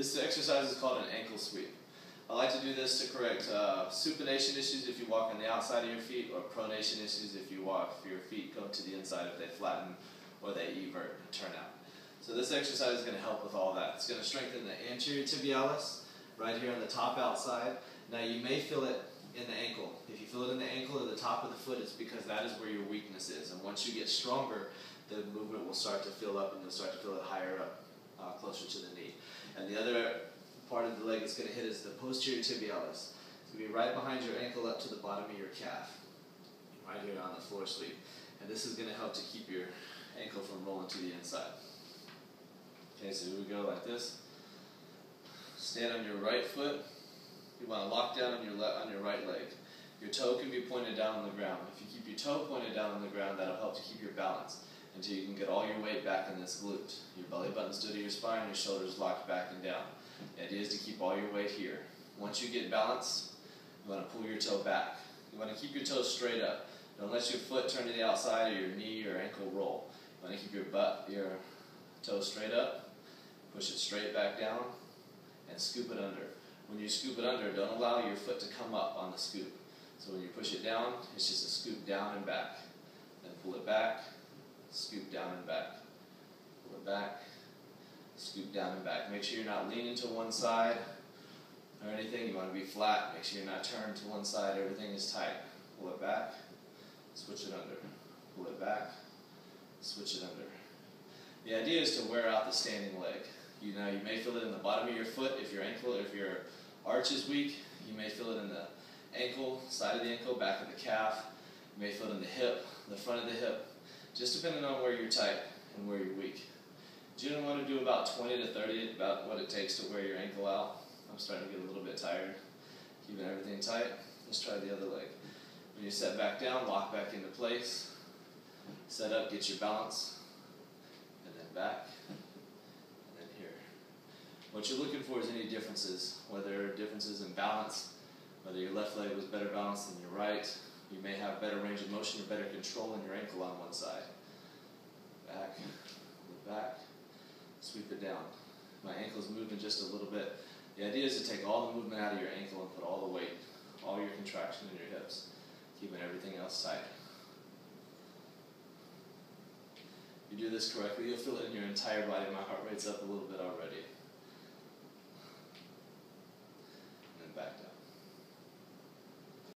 This exercise is called an ankle sweep. I like to do this to correct supination issues if you walk on the outside of your feet, or pronation issues if your feet go to the inside, if they flatten or they evert and turn out. So this exercise is going to help with all that. It's going to strengthen the anterior tibialis right here on the top outside. Now you may feel it in the ankle. If you feel it in the ankle or the top of the foot, it's because that is where your weakness is. And once you get stronger, the movement will start to fill up, and you'll start to feel it higher up, closer to the knee. And the other part of the leg it's going to hit is the posterior tibialis. It's going to be right behind your ankle up to the bottom of your calf, right here on the floor sweep. And this is going to help to keep your ankle from rolling to the inside. Okay, so here we go like this. Stand on your right foot. You want to lock down on your right leg. Your toe can be pointed down on the ground. If you keep your toe pointed down on the ground, that'll help to keep your balance until you can get all your weight back in this glute. Your belly button's stood to your spine, your shoulders locked back and down. The idea is to keep all your weight here. Once you get balance, you want to pull your toe back. You want to keep your toes straight up. Don't let your foot turn to the outside or your knee or ankle roll. You want to keep your toe straight up, push it straight back down, and scoop it under. When you scoop it under, don't allow your foot to come up on the scoop. So when you push it down, it's just a scoop down and back. Then pull it back, scoop down and back. Pull it back, scoop down and back. Make sure you're not leaning to one side or anything. You want to be flat. Make sure you're not turned to one side. Everything is tight. Pull it back, switch it under. Pull it back, switch it under. The idea is to wear out the standing leg. You may feel it in the bottom of your foot if your arch is weak. You may feel it in the ankle, side of the ankle, back of the calf. You may feel it in the hip, the front of the hip, just depending on where you're tight and where you're weak. You're going to want to do about 20 to 30, about what it takes to wear your ankle out. I'm starting to get a little bit tired. Keeping everything tight. Let's try the other leg. When you set back down, lock back into place. Set up, get your balance, and then back. What you're looking for is any differences, whether differences in balance, whether your left leg was better balanced than your right. You may have better range of motion or better control in your ankle on one side. Back, back, sweep it down. My ankle's moving just a little bit. The idea is to take all the movement out of your ankle and put all the weight, all your contraction in your hips, keeping everything else tight. If you do this correctly, you'll feel it in your entire body. My heart rate's up a little bit already.